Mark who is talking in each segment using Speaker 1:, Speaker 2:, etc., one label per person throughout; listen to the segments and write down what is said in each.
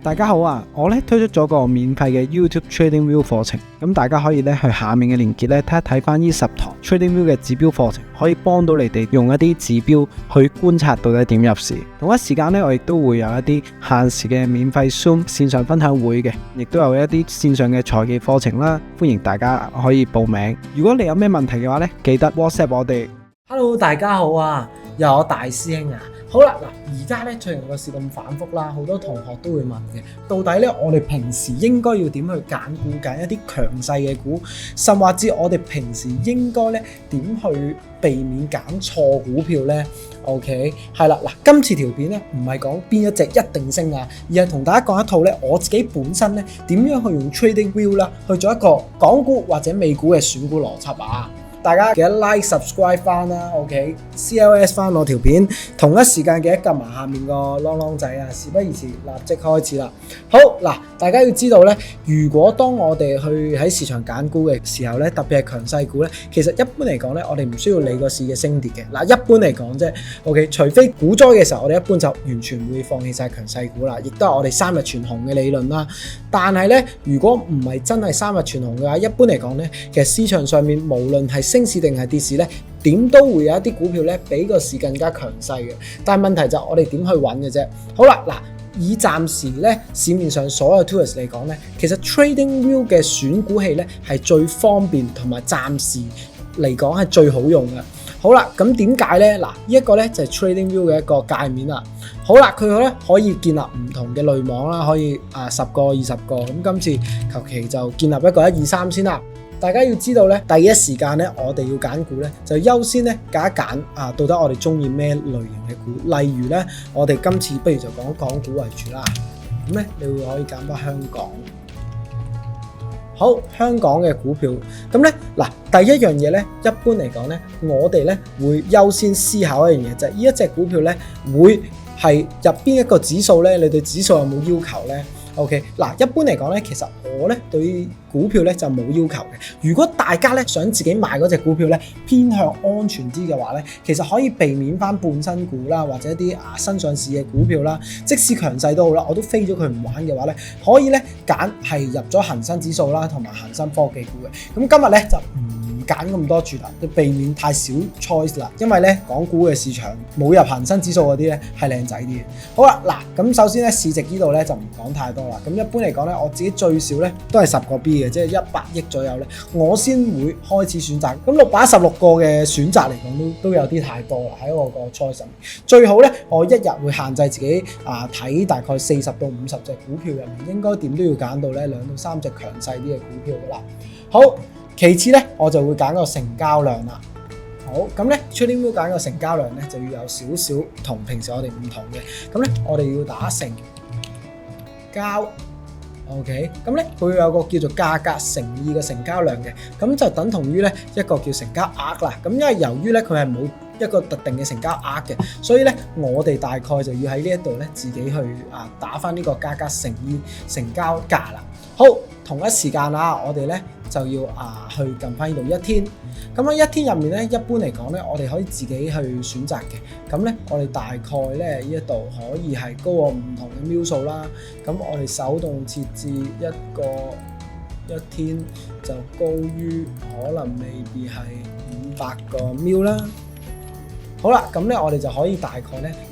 Speaker 1: 大家好啊！我推出咗個免費嘅 YouTube TradingView 課程，咁大家可以去下面嘅連結睇一睇翻呢10堂 TradingView 嘅指標課程，可以幫到你哋用一啲指標去觀察到底點入市。同一時間我亦都會有一啲限時嘅免費 Zoom 線上分享會嘅，亦都有一啲線上嘅財技課程啦，歡迎大家可以報名。如果你有咩問題嘅話記得 WhatsApp 我哋。
Speaker 2: Hello， 大家好啊，又有我大師兄啊。好啦，嗱，而家最近個市咁反覆啦，好多同學都會問嘅，到底我哋平時應該要點去揀股，揀一啲強勢嘅股，甚或至我哋平時應該點去避免揀錯股票呢？ OK， 係啦，嗱，今次條片唔係講邊一隻一定升啊，而係同大家講一套我自己本身點樣去用 TradingView 啦，去做一個港股或者美股嘅選股邏輯啊。大家記得 like、subscribe 翻啦 ，OK，CLS 翻我條片，同一時間記得撳埋下面個啷啷仔啊！事不宜遲，立即開始啦。好嗱，大家要知道如果當我哋去喺市場揀股嘅時候特別係強勢股其實一般嚟講我哋唔需要理個市嘅升跌嘅。嗱，一般嚟講啫 ，OK， 除非股災嘅時候，我哋一般就完全會放棄晒強勢股啦，亦都係我哋3日全紅嘅理論啦。但係如果唔係真係3日全紅嘅話，一般嚟講其實市場上面無論係升市定係跌市點都會有一啲股票比個市更加強勢嘅。但係問題就係我哋點去揾嘅啫。好啦，嗱，以暫時市面上所有 tools 嚟講其實 TradingView 嘅選股器係最方便同埋暫時嚟講係最好用嘅。好啦，咁點解呢？嗱，呢一個就係 TradingView 嘅一個界面啦。好啦，佢可以建立唔同嘅類網啦，可以10個、20個。咁今次求其就建立一個1、2、3先啦。大家要知道第一時間我哋要揀股就優先揀一揀到底我哋中意咩類型嘅股。例如我哋今次不如就講港股為主啦。咁你會可以揀翻香港。好，香港嘅股票咁嗱，第一樣嘢一般嚟講我哋會優先思考一樣嘢，就係呢一隻股票會係入邊一個指數你對指數有冇要求呢？OK， 嗱，一般嚟講其實我對於股票就冇要求嘅。如果大家想自己買嗰隻股票偏向安全啲嘅話其實可以避免翻半新股啦，或者一啲新上市嘅股票啦，即使強勢都好啦，我都飛咗佢唔玩嘅話可以揀係入咗恒生指數啦，同埋恒生科技股嘅。咁今日就唔揀咁多住啦，避免太少 choice 啦，因為港股嘅市場冇入恒生指數嗰啲係靚仔啲嘅。好啦，嗱，咁首先市值呢度就唔講太多啦。咁一般嚟講我自己最少都係10個 B 嘅，即係100億左右我先會開始選擇。咁616個嘅選擇嚟講都有啲太多啦，喺我個 choice 上面。最好我一日會限制自己睇大概40到50隻股票入面，應該點都要揀到2到3隻強勢啲嘅股票噶啦。好。其次我就會揀個成交量啦。好，咁TradingView 揀個成交量就要有少少同平時我哋唔同嘅。咁我哋要打成交 ，OK， 咁佢會有個叫做價格乘以嘅成交量嘅，咁就等同於一個叫成交額啦。咁因為由於佢係冇一個特定嘅成交額嘅，所以我哋大概就要喺呢一度自己去打翻呢個價格乘以成交價啦。好，同一時間我哋就要去撳翻呢度1天。咁喺1天入面一般嚟講我哋可以自己去選擇嘅。咁我哋大概呢一度可以係高過唔同嘅秒數啦。咁我哋手動設置一個1天就高於可能未必係500個秒啦。好啦，咁我哋就可以大概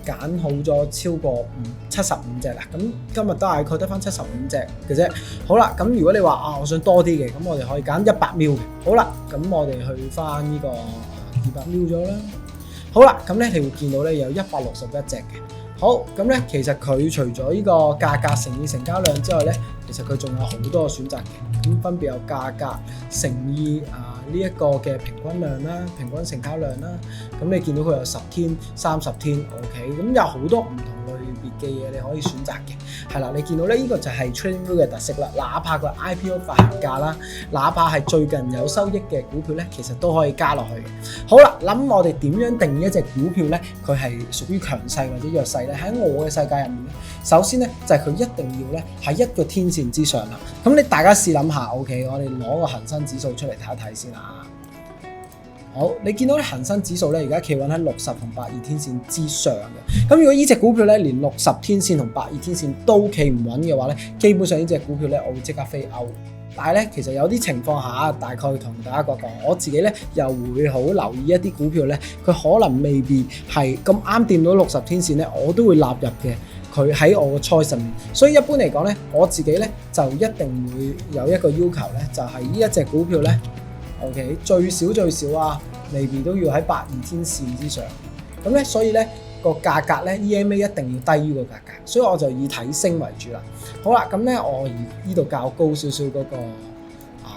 Speaker 2: 揀好咗超過75隻啦。咁今日都大概得翻75隻嘅啫。好啦，咁如果你話我想多啲嘅，咁我哋可以揀100秒嘅。好啦，咁我哋去翻呢個200秒咗啦。好啦，咁你會見到有161隻嘅。好，咁其實佢除咗呢個價格乘以成交量之外其實佢仲有好多個選擇嘅。咁分別有價格乘以呢一個嘅平均量啦，平均成交量啦。咁你見到佢有10天、30天 ，OK， 咁有好多唔同類別嘅嘢你可以選擇嘅。係啦，你見到呢個就係 TradingView 嘅特色啦。哪怕佢 IPO 發行價啦，哪怕係最近有收益嘅股票其實都可以加落去嘅。好啦，諗我哋點樣定義一隻股票佢係屬於強勢或者弱勢喺我嘅世界入面首先就係佢一定要喺一個天線之上啦。咁你大家試諗下 ，OK， 我哋攞個恒生指數出嚟睇一睇先啦。好，你見到咧恒生指數咧而家企穩喺60同82天線之上嘅。咁如果呢隻股票咧連60天線同82天線都企唔穩嘅話咧，基本上呢隻股票咧我會即刻飛歐。但係咧，其實有啲情況下，大概同大家講，我自己咧又會好留意一啲股票咧，佢可能未必係咁啱掂到60天線咧，我都會納入嘅。佢喺我個 choice 上面，所以一般嚟講咧，我自己咧就一定會有一個要求咧，就係呢一隻股票咧 ，OK 最少啊，未必都要喺82天線之上。咁咧，所以咧個價格咧 EMA 一定要低於個價格，所以我就以睇升為主啦。好啦，咁咧我呢度較高少少嗰個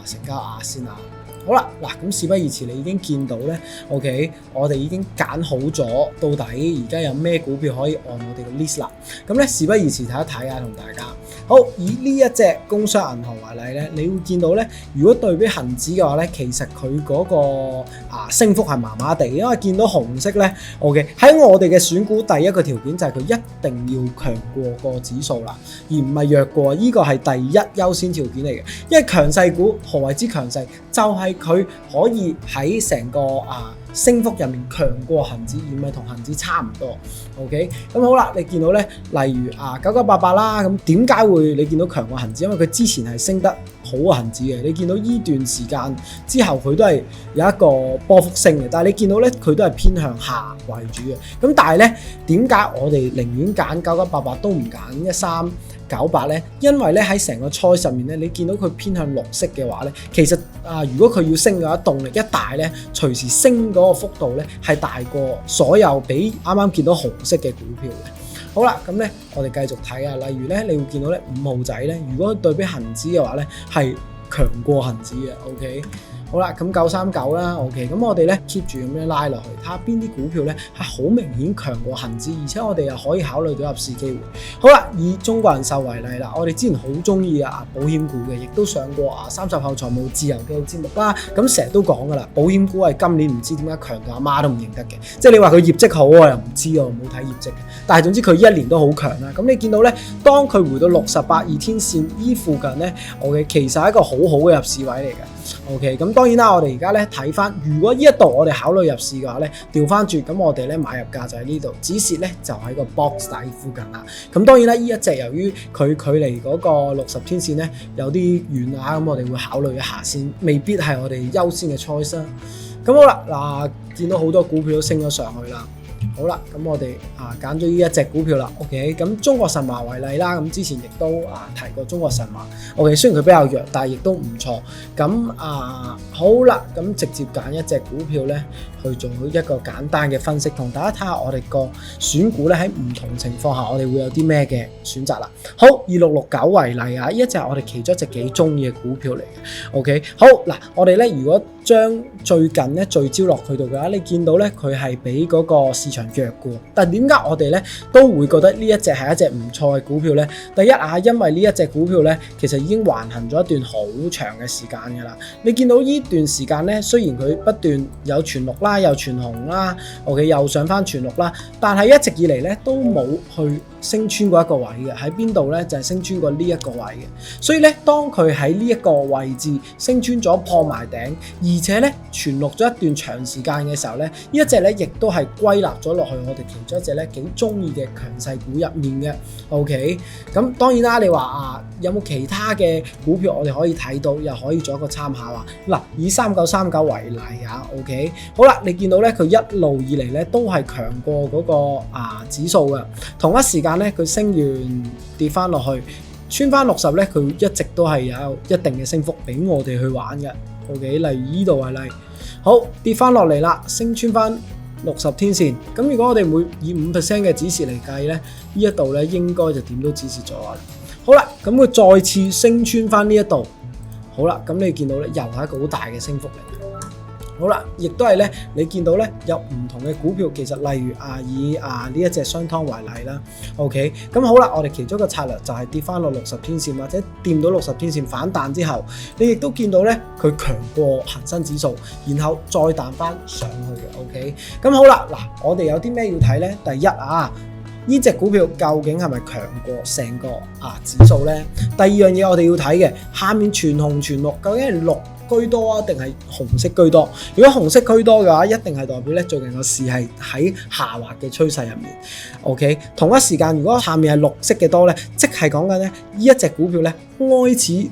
Speaker 2: 成交額先啊。好啦，嗱咁事不宜遲，你已經見到咧 ，OK， 我哋已經揀好咗，到底而家有咩股票可以按我哋嘅 list 啦。咁咧事不宜遲睇一睇啊，同大家。好，以呢一隻工商銀行為例咧，你會見到咧，如果對比恒指嘅話咧，其實佢嗰個升幅係麻麻地，因為見到紅色咧 ，OK， 喺我哋嘅選股第一個條件就係佢一定要強過個指數啦，而唔係弱過，呢個係第一優先條件嚟嘅。因為強勢股何謂之強勢？就係佢可以喺成個升幅入面強過恒指，而唔係同恒指差唔多。OK， 咁好啦，你見到咧，例如9988啦，咁點解會你見到強過恒指？因為佢之前係升得好過恒指嘅。你見到依段時間之後，佢都係有一個波幅升嘅，但係你見到咧，佢都係偏向下為主嘅。咁但係咧，點解我哋寧願揀9988都唔揀1398咧？因為咧喺成個菜上面咧，你見到佢偏向綠色嘅話咧，其實如果佢要升嘅話，動力一大咧，隨時升嗰個幅度咧係大過所有比啱啱見到紅色嘅股票嘅。好啦，咁咧我哋繼續睇啊，例如咧你會見到咧5號仔咧，如果對比恒指嘅話咧係強過恒指嘅 ，OK。好啦，咁939啦 ，OK， 咁我哋咧 keep 住咁樣拉落去，睇下邊啲股票咧係好明顯強過恒指，而且我哋又可以考慮到入市機會。好啦，以中國人壽為例啦，我哋之前好中意保險股嘅，亦都上過30後財務自由嘅節目啦。咁成日都講噶啦，保險股係今年唔知點解強到阿媽都唔認得嘅，即係你話佢業績好我又唔知，我冇睇業績嘅。但係總之佢一年都好強啦。咁你見到咧，當佢回到6082天線依附近咧，OK， 其實係一個好好嘅入市位嚟嘅。OK， 咁當然啦，我哋而家咧睇翻，如果呢一度我哋考慮入市嘅話咧，調翻轉，咁我哋咧買入價就喺呢度，止蝕咧就喺個 box 底附近啦。咁當然啦，呢一隻由於佢距離嗰個60天線咧有啲遠啊，咁我哋會考慮一下先，未必係我哋優先嘅 choice 啦。咁好啦，嗱，見到好多股票都升咗上去啦。好啦，咁我哋揀咗呢一隻股票啦 ，OK， 咁中國神華為例啦，咁之前亦都提過中國神華 ，OK， 雖然佢比較弱，但係亦都唔錯。咁好啦，咁直接揀一隻股票咧去做一個簡單嘅分析，同大家睇下我哋個選股咧喺唔同情況下我哋會有啲咩嘅選擇啦。好，2669為例啊，呢一隻我哋其中一隻幾中意嘅股票嚟嘅 ，OK， 好嗱，我哋咧如果將最近咧聚焦落佢度嘅話，你見到咧佢係比嗰個市場弱嘅，但係點解我哋咧都會覺得呢一隻係一隻唔錯嘅股票咧？第一因為呢一隻股票咧，其實已經橫行咗一段好長嘅時間㗎啦。你見到呢段時間咧，雖然佢不斷有全綠啦，又全紅啦 ，OK， 又上翻全綠啦，但係一直以嚟咧都冇去升穿過一個位嘅。喺邊度咧？就係升穿過呢一個位嘅。所以咧，當佢喺呢一個位置升穿咗破埋頂，而且咧全綠咗一段長時間嘅時候咧，呢一隻咧亦都係歸納咗落去我哋其中一隻咧幾中意嘅強勢股入面嘅。OK， 咁當然啦，你話有冇其他嘅股票我哋可以睇到，又可以做一個參考啊？嗱，以3939為例OK， 好啦，你見到咧佢一路以嚟咧都係強過嗰個指數嘅，同一時間咧佢升完跌翻落去，穿翻60咧，佢一直都係有一定嘅升幅俾我哋去玩嘅。OK， 例如呢度為例，好，跌翻落嚟啦，升穿翻60天線，咁如果我哋每以 5% 嘅止蝕嚟計咧，呢一度咧應該就點都止蝕咗啦。好啦，咁佢再次升穿翻呢一度，好啦，咁你見到咧又係一個好大嘅升幅嚟。好啦，亦都係咧，你見到咧有唔同嘅股票，其實例如以呢一隻商湯為例啦 ，OK， 咁好啦，我哋其中一個策略就係跌翻落60天線或者掂到60天線反彈之後，你亦都見到咧佢強過恒生指數，然後再彈翻上去嘅 ，OK， 咁好啦，嗱，我哋有啲咩要睇咧？第一呢隻股票究竟係咪強過成個指數咧？第二樣嘢我哋要睇嘅，下面全紅全綠，究竟係綠居多啊，定係紅色居多？如果紅色居多嘅話，一定係代表咧最近個市係喺下滑嘅趨勢入面。OK， 同一時間如果下面係綠色嘅多咧，即係講緊咧呢一隻股票咧開始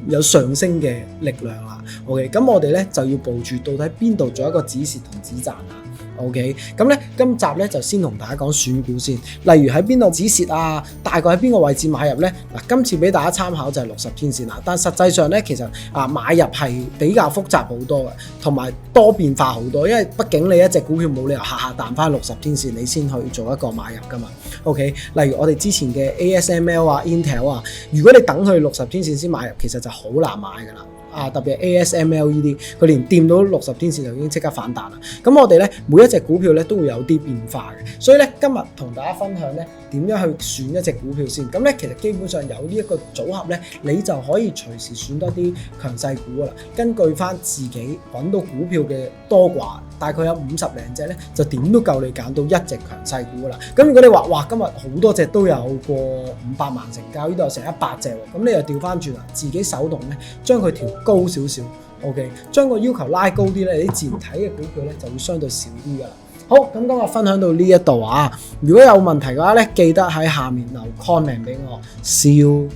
Speaker 2: 有上升嘅力量啦。OK， 咁我哋咧就要部署到底邊度做一個止蝕同止賺啦。OK， 咁咧今集咧就先同大家講選股先，例如喺邊度止蝕啊，大概喺邊個位置買入咧？嗱，今次俾大家參考就係60天線啦，但實際上咧其實買入係比較複雜好多嘅，同埋多變化好多，因為畢竟你一隻股票冇理由下下彈翻60天線你先去做一個買入噶嘛。OK， 例如我哋之前嘅 ASML 啊、Intel 啊，如果你等佢60天線先買入，其實就好難買噶啦。特別係 ASML 呢啲，佢連掂到60天線就已經即刻反彈啦。咁我哋咧每一隻股票咧都會有啲變化嘅，所以咧今日同大家分享咧點樣去選一隻股票先。咁咧其實基本上有呢一個組合咧，你就可以隨時選多啲強勢股噶啦。根據翻自己揾到股票嘅多寡，大概有50零隻咧，就點都夠你揀到一隻強勢股噶啦。咁如果你話哇今日好多隻都有過500萬成交，呢度有成100隻喎，咁你又調翻轉啦，自己手動咧將佢調高少少 ，OK， 將個要求拉高啲咧，你自然睇嘅股票咧就會相對少啲噶啦。好，咁今日分享到呢一度啊，如果有問題嘅話咧，記得喺下面留 comment 俾我。See you。